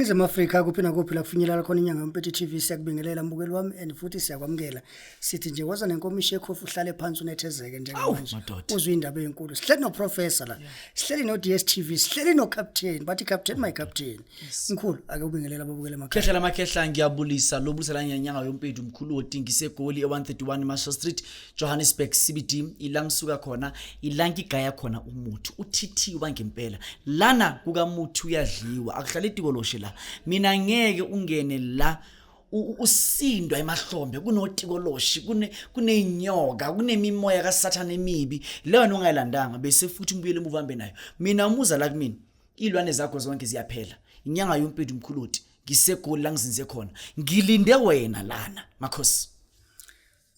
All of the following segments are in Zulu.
Ningizama Afrika kuphi nakuphi la kufinyelela khona inyanga MPEDI TV siyakubingelela mbukeli wami and futhi siyakwamukela sithi nje waza nenkomishi ekhofu uhlale phansi unethezeke njengamanje uzwe indaba ezinkulu sihleli no professor la sihleli no DSTV sihleli no captain bathi captain my captain mkhulu ake ubingelela ababukele emakhaya khehla lamakhehla ngiyabulisa lobulisela ngenyanga yoMPEDI umkhulu odingi segoli e131 Marshall Street Johannesburg CBD ilangisuka khona ilanki gaya khona umuthi uthithiwa ngempela lana kuka muthi uyadliwa akuhlala itikoloshi la mina ngeke ungene la usindwa emahlombe kunotikoloshi kunenyoka kunemimoya kaSathane emibi leyo ungayilandanga bese futhi umbuyele emuvambe nayo mina umuza la kimi ilwane zakho zonke ziyaphela inyanga yoMPEDI umkhuludi ngisegoli la ngizinze khona ngilinde wena lana makhosi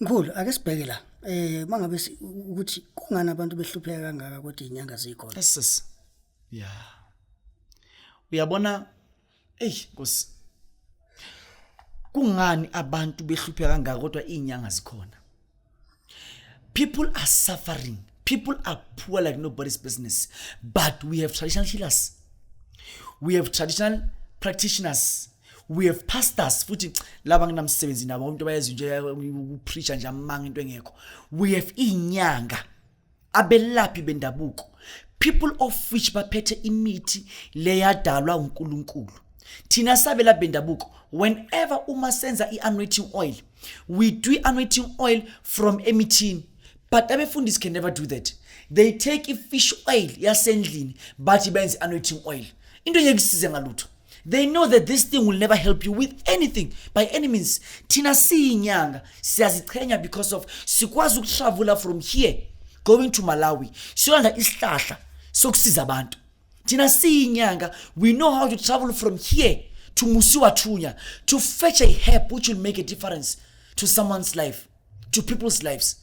mkhulu ake sibheke la mangabe ukuthi kungani abantu behlupheka kangaka kodwa inyanga zikhona yes yeah uyabona Nkosi kungani abantu behlupheka kangaka kodwa izinyanga zikhona people are suffering people are poor like nobody's business but we have traditional healers we have traditional practitioners we have pastors futhi laba nginamsebenzi nabo umuntu bayazi nje upreacher nje amanga into engekho we have izinyanga abelaphi bendabuko people of which baphethe imithi leyadalwa uNkulunkulu thina sabela bendabuko whenever uma senza anointing oil we do anointing oil from emithini but abefundisi can never do that they take fish oil yasendlini but benze anointing oil into yekisize ngalutho they know that this thing will never help you with anything by any means thina siyinyanga siyazichenya because of sikwazi ukutravel from here going to Malawi siyolanda isihlahla sokusiza abantu thina siyinyanga we know how to travel from here to Musiwathunya to fetch a herb which will make a difference to someone's life to people's lives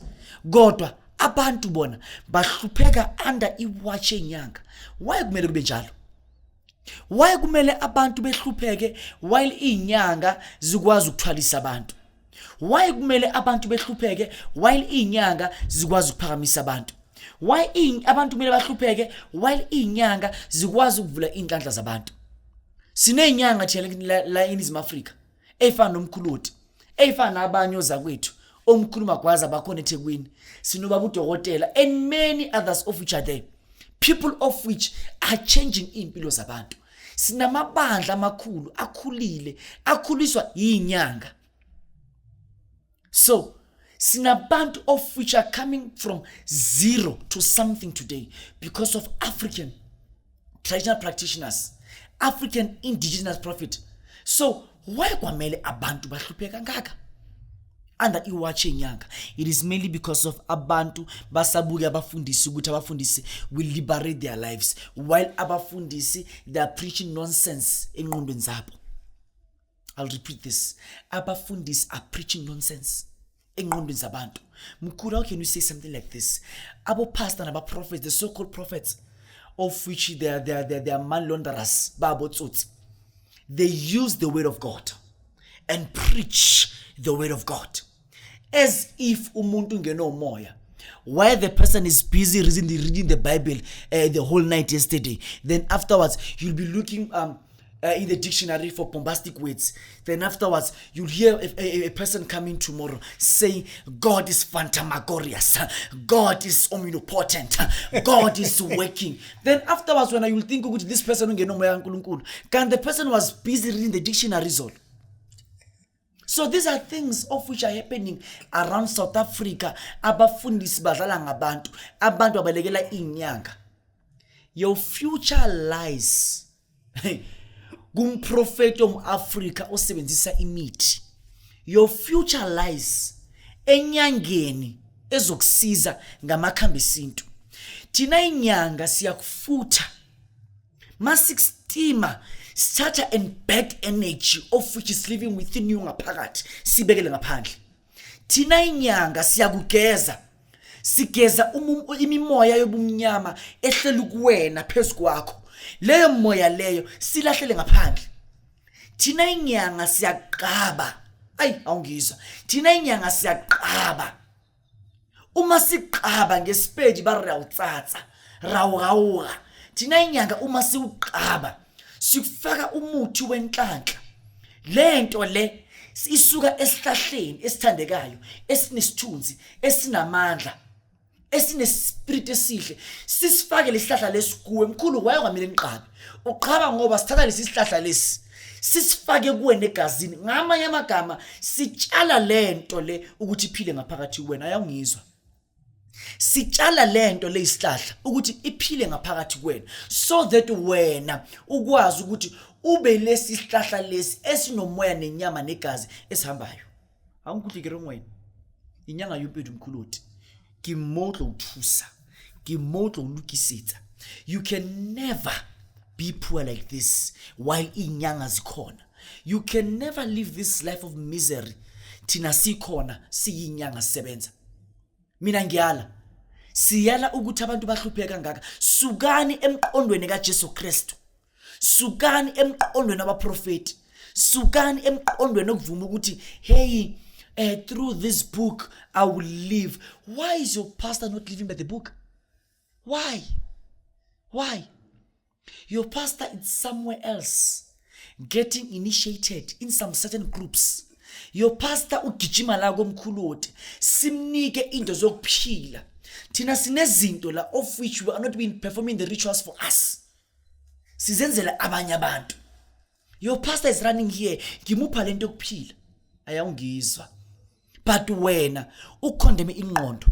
kodwa abantu bona bahlupheka under iwatch enyanga why kumele kube njalo why kumele abantu behlupheke while inyanga zikwazi ukuthwalisa abantu why kumele abantu behlupheke while inyanga zikwazi ukuphakamisa abantu why abantu kumele bahlupheke while inyanga zikwazi ukuvula inhlanhla zabantu sinenyanga thina la eNingizimu Afrika efana nomkhuludi efana nabanye ozakwethu omkhuluma kwaza bakhona eThekwini sinobaba uDokotela and many others of which are there people of which are changing impilo zabantu sinamabandla amakhulu akhulile akhuliswa yinyanga so sinabantu of which are coming from zero to something today because of African traditional practitioners African indigenous prophet so why kwamele abantu bahlupheka kangaka under iwatch enyanga it is mainly because of abantu basabuke abafundisi ukuthi abafundisi will liberate their lives while abafundisi they are preaching nonsense engqondweni zabo I'll repeat this abafundisi are preaching nonsense engqondweni zabantu mkhulu how can you say something like this abo pastor naba prophets the so called prophets of which they are man launderers babotsotsi they use the word of God and preach the word of God as if umuntu ngenomoya while the person is busy reading the Bible the whole night yesterday then afterwards you'll be looking in the dictionary for bombastic words then afterwards you'll hear a person coming tomorrow saying God is phantasmagorious, God is omnipotent, God is working then afterwards when you'll think ukuthi this person ungenomoya kaNkulunkulu can the person was busy reading the dictionary zone. So these are things of which are happening around South Africa abafundisi badlala ngabantu abantu abalekela inyanga your future lies kumprofeti omAfrika osebenzisa imithi your future lies enyangeni ezokusiza ngamakhambi esintu thina inyanga siyakufutha ma-16 starter and back energy of which is living within you ngaphakathi sibekele ngaphandle thina inyanga siyakugeza sigeza imimoya yobumnyama ehleli kuwena phezulu kwakho. Leyo moya leyo silahlele ngaphandle. Thina inyanga siyaqaba. Awungizwa. Thina inyanga siyaqaba. Uma siqaba ngeSpedi bariyawutsatsa, rawurawuka. Thina inyanga uma siuqaba, sikufaka umuthi wenhlanhla. Lento le isuka esihlahleni esithandekayo, esinesithunzi, esinamandla, esinespirit esihle. Sisifake lesihlahla lesikuwe mkhulu waye kwamile niqabe. Uqhaba ngoba sithatha lesi sihlahla lesi. Sisifake kuwe negazini. Ngamanye amagama sitshala lento le ukuthi iphile ngaphakathi kuwena. Ayawungizwa. Sitshala lento le isihlahla ukuthi iphile ngaphakathi kuwena, so that wena ukwazi ukuthi ube lesi sihlahla lesi esinomoya nenyama negazi esihambayo. Awungikuhle wena. Inyanga yompethu mkhuluti. Kimotlo uthusa. Kimotlo ulukisetsa. You can never be poor like this while inyanga zikhona. You can never live this life of misery thina sikhona siyinyanga sisebenza. Mina ngiyala siyala ukuthi abantu bahlupheka ngaka. Sukani emqondweni kaJesu Kristu. Sukani emqondweni abaprofeti. Sukani emqondweni okuvuma ukuthi hey, through this book I will live. Why is your pastor not living by the book? Why? Your pastor is somewhere else, getting initiated in some certain groups. Your pastor ugijima la komkhuluti, simnike into zokuphila. Thina sinezinto la of which we are not being performing the rituals for us. Sizenzela abanye abantu. Your pastor is running here, ngimupha lento yokuphila. Ayawungizwa. But wena ukondeme ingqondo,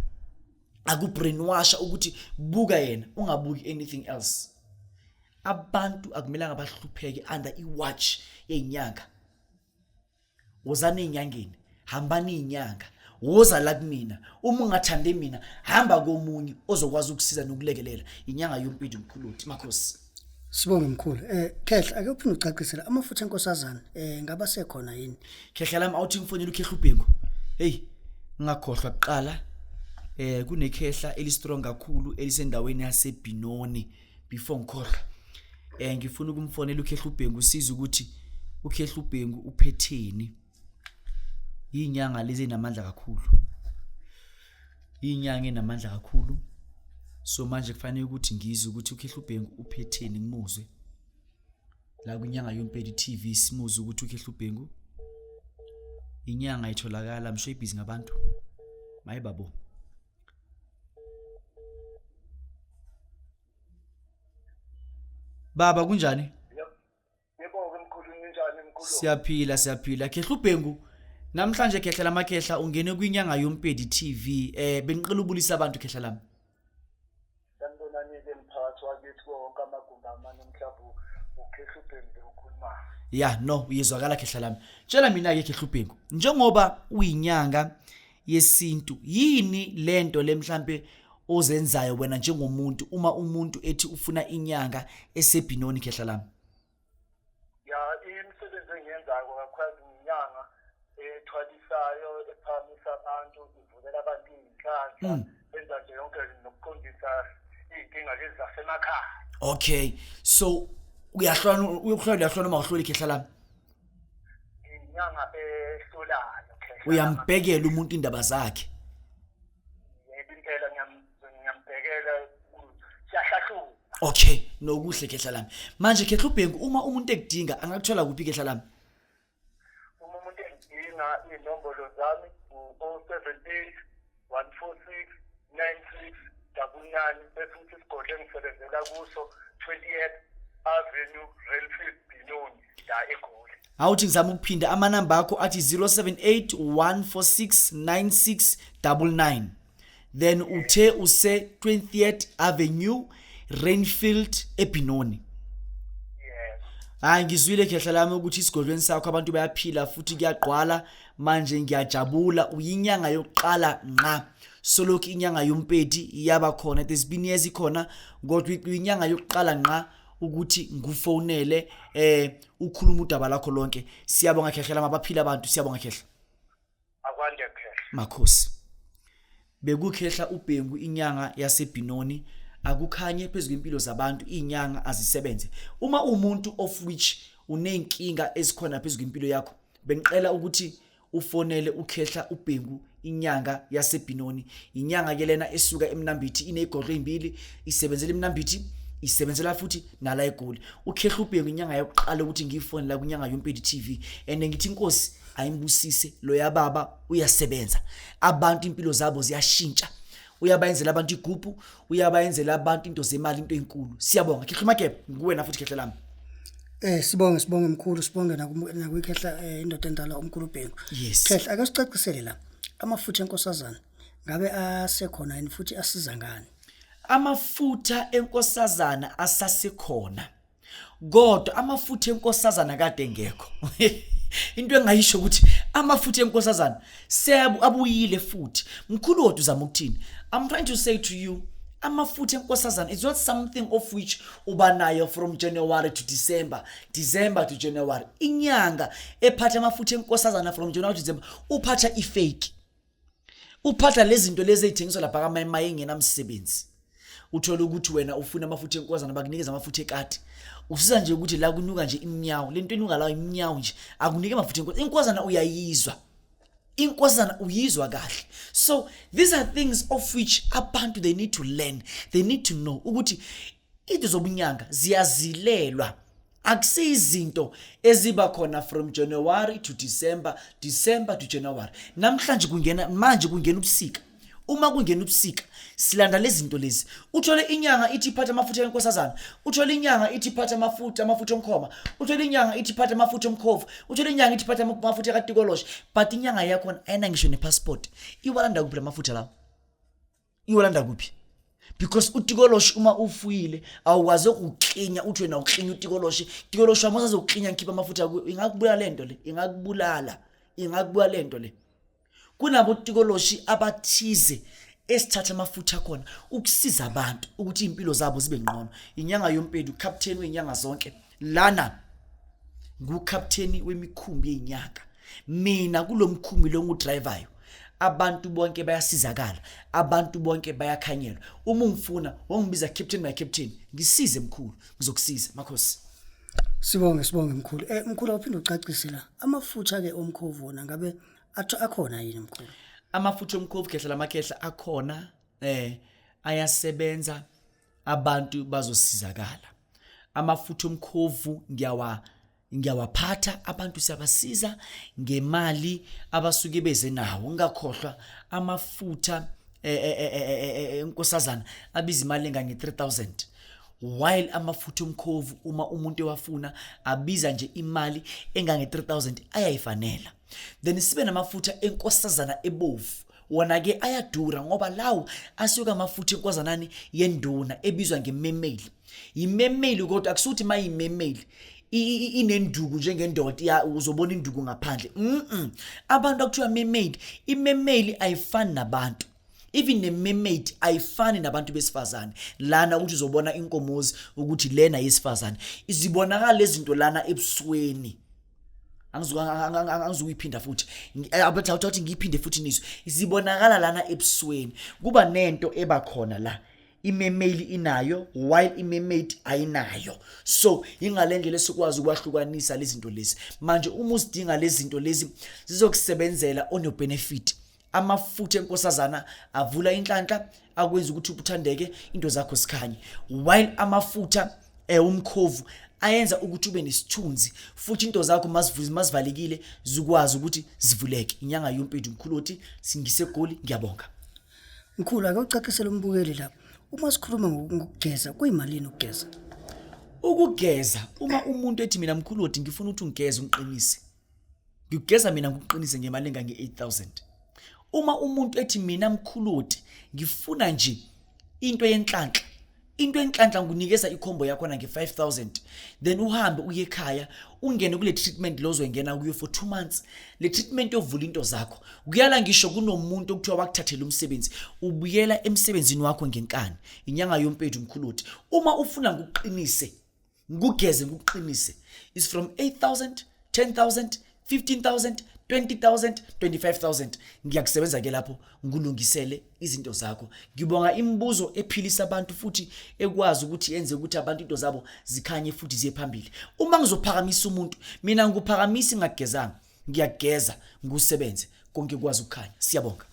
akubrainwasha ukuthi buka yena, ungabuki anything else. Abantu akumelanga bahlupheke under iwatch yenyanga. Wozani enyangeni, hambani inyanga. Woza la kumina, uma ungathande mina, hamba komunye ozokwazi ukusiza nokulekelela. Inyanga yompethu mkhuluti. Makhosi. Sibonge mkhulu. Khehla ake uphinde ucacisela amafutha enkosazana ngaba sekhona yini? Khehla lami awuthi ngifonela uKhehlubhengu. Hey, ngakhohlwa kuqala. Kunekhehla elistrong kakhulu elisendaweni yaseBinoni before ngikhohlwa. Ngifuna ukumfonela uKhehlubhengu siza ukuthi uKhehlubhengu uphetheni. Inyanga lezi namandla kakhulu. Inyanga enamandla kakhulu. So manje kufanele ukuthi ngizwe ukuthi uKhehlubhengu uphetheni ngimuzwe. La kunyanga yompedi TV simuzwe ukuthi uKhehlubhengu inyanga itholakala mshebhizi ngabantu. Maye babo. Baba kunjani? Yebo mkhulu ninjani mkhulu? Siyaphila. Khehlubhengu namhlanje khehla lamakhehla ungene kwinyanga yompedi TV. Bengicela ubulisa abantu khehla lami. Sanibonani ke mphakathi wakithi konke amagumbi amane mhlawumbe uKhehlubhengu ukhuluma. Yeah, no, uyezwakala khehla lami. Tshela mina ke Khehlubhengu, njengoba uyinyanga yesintu, yini lento le mhlambe ozenzayo wena njengomuntu uma umuntu ethi ufuna inyanga eseBinoni khehla lami? Ya, imisebenzi engiyenzayo kakhulu inyanga ethwalisayo, ephamisa abantu, ivukela abantu inhlanhla, benza nje yonke nokuqondisa izinkinga lezi zasemakhaya. Okay, so uyahlona uma uhloli khehla lami? Inyanga ehlolayo khehla. Uyambhekela umuntu indaba zakhe. Impela ngiyambhekela siyahlahluka. Okay, nokuhle khehla lami. Manje Khehlubhengu uma umuntu ekudinga angakuthola kuphi khehla lami? Uma umuntu edinga inombolo zami u-078 146 9699 bese uthi isigodlo engisebenzela kuso 28th Avenue Railfield Binoni la eGoli. Awuthi ngizama ukuphinda amanamba akho athi 078 146 9699. Then uthe use 20th Avenue Rainfield eBinoni. Yes. Ngizwile khehla lami ukuthi isigodlweni sakho abantu bayaphila futhi kuyagqwala. Manje ngiyajabula uyinyanga yokuqala nqa. Solokhu inyanga yompedi iyaba khona. There's been years ikhona kodwa inyanga yokuqala nqa ukuthi ngufonele ukhuluma udaba lakho lonke. Siyabonga khehla lami abaphila abantu, siyabonga khehla. Akwande khehla. Makhosi. bekukhehla uBhengu inyanga yaseBinoni akukhanye phezulu impilo zabantu inyanga azisebenze uma umuntu of which unenkinga ezikhona phezulu impilo yakho bengiqela ukuthi ufonele ukhehla uBhengu inyanga yaseBinoni inyanga ke lena esuka eMnambithi inegoro ezimbili isebenzela eMnambithi isebenzela futhi nala eGoli ukhehla uBhengu inyanga yokuqala ukuthi ngifone la kunyanga yoMPEDI TV ene ngithi inkosi ayimbusise lo yababa uyasebenza abantu impilo zabo ziyashintsha uyabayenzela abantu igubhu uyabayenzela abantu into zemali into enkulu siyabonga khehla magebhe nguwena futhi khehla lami sibonge mkhulu sibonge nakuyikhehla indoda endala umkhulu uBhengu yes khehla ake sicacisele la amafutha enkosazana ngabe asekhona yini futhi asiza ngani amafutha enkosazana asasekhona kodwa amafutha enkosazana kade ngekho into engayisho ukuthi amafutha enkosazana abuyile futhi mkhulu wethu uzama ukuthini I'm trying to say to you amafutha enkosazana is not something of which ubanayo from January to December to January inyanga ephatha amafutha enkosazana from January to December uphatha ifake uphatha lezi zinto lezi ezithengiswa lapha kaMayimayi engenamsebenzi uthola ukuthi wena ufuna amafutha enkosazana bakunikeza amafutha ekati usiza nje ukuthi la kunuka nje imnyawo lento enuka la imnyawo nje akunike amafutha enkosazana uyayizwa inkosazana uyizwa kahle so these are things of which abantu they need to learn they need to know ukuthi into zobunyanga ziyazilelwa akusizinto eziba khona from January to December to January namhlanje manje kungena ubusika uma kungena ubusika silanda lezi zinto lezi uthola inyanga ithi iphatha amafutha enkosazana uthola inyanga ithi iphatha amafutha omkhoma uthola inyanga ithi iphatha amafutha omkhovu uthola inyanga ithi iphatha amafutha kaTikoloshi but inyanga yakho ayina ngisho nepassport iwalanda kuphi lamafutha lawo iwalanda kuphi because uTikoloshi uma ufuyile awukwazi ukuklinya uthi wena uklinya uTikoloshi amasaze uklinya ngikhipha amafutha ingakubulala lento le ingakubulala lento le kunabo uTikoloshi abathize esithatha amafutha khona ukusiza abantu ukuthi impilo zabo zibe ngcono inyanga yoMPEDI ucaptain wenyanga zonke lana ngucaptain wemikhumbi yenyanga mina kulomkhumbi lo ngudrivayo abantu bonke bayasizakala abantu bonke bayakhanyelwa uma ungifuna wangibiza captain my captain ngisize mkhulu ngizokusiza makhosi sibonge mkhulu mkhulu awuphinde ucacise la amafutha ke omkhovu wona ngabe akhona yini mkhulu amafutha omkhovu khehla lamakhehla akhona ayasebenza abantu bazosizakala amafutha omkhovu ngiyawaphatha abantu siyabasiza ngemali abasuke beze nawo ngakhohlwa amafutha enkosazana abiza imali engange 3000 while amafutha omkhovu uma umuntu ewafuna abiza nje imali engange 3000 ayayifanela then sibe namafutha enkosazana ebovu wona ke ayadura ngoba lawo asuka amafutha enkozanani yenduna ebizwa ngememeli imemeli kodwa akusuthi mayimemeli inenduku njengendoda uzobona induku ngaphandle abantu akuthiwa memeli imemeli ayifani nabantu even nememade ayifani nabantu besifazane lana uthi uzobona inkomozi ukuthi lena yesifazane izibonakala lezi zinto lana ebusweni angizukuyiphinda futhi abathi ngiyiphinde futhi niso izibonakala lana ebusweni kuba nento ebakhona la imemeli inayo while imemade ayinayo so ingalendlela esikwazi ukwahlukanisa lezi zinto lezi manje uma usidinga lezi zinto lezi zizokusebenzela on your benefit amafutha enkosazana avula inhlanhla akwenza ukuthi uthandeke into zakho sikhanye while amafutha umkhovu ayenza ukuthi ube nesithunzi futhi into zakho mazivalekile zikwazi ukuthi zivuleke inyanga yoMPEDI mkhulu othi singisegoli ngiyabonga mkhulu ake ucacisele umbukeli lapha uma sikhuluma ngokugeza kuyimalini ukugeza uma umuntu ethi mina mkhulu othi ngifuna ukuthi ungigeze ungiqinise ngigeza mina ngikuqinise ngemali engange 8000 uma umuntu ethi mina mkhuludi ngifuna nje into yenhlanhla ngunikeza ikhombo yakho na nge5000 then uhambe uye ekhaya ungene kule treatment lozongena kuyo for 2 months le treatment yovula into zakho kuyala ngisho kunomuntu okuthiwa bakuthathela umsebenzi ubuyela emsebenzini wakho ngenkani inyanga yoMPEDI mkhuludi uma ufuna ngikuqinise ngugeze ngikuqinise is from 8000 10000 15000 20,000 25,000 ngiyakusebenza ke lapho ngulungisele izinto zakho. Ngibonga imibuzo ephilisa abantu futhi ekwazi ukuthi yenze ukuthi abantu into zabo zikhanye futhi ziye phambili. Uma ngizophakamisa umuntu mina ngikuphakamisa ngagezanga, ngiyageza ngusebenze konke kwazi ukukhanya. Siyabonga.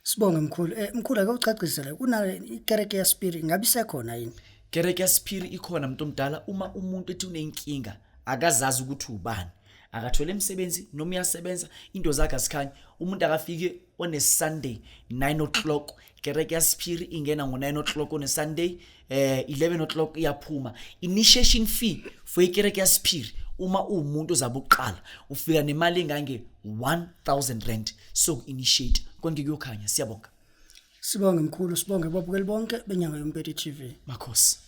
Sibonge mkhulu. Mkhulu ake ucacisele kuna ikereke ya spirit ngabe isekhona yini? Kereke ya spirit ikhona umuntu omdala uma umuntu ethi unenkinga akazazi ukuthi ubani. Akathole umsebenzi noma uyasebenza into zakhe asikhanye. Umuntu akafike on a Sunday 9 o'clock kereke ya spirit ingena ngo 9 o'clock on a Sunday 11 o'clock iyaphuma. Initiation fee for ikereke ya spirit uma umuntu ozabuqala ufika nemali engange 1,000 rand so initiate konke kuyokhanya. Siyabonga. Sibonge mkhulu, sibonge babukeli bonke benyanga yoMPEDI TV. Makhosi.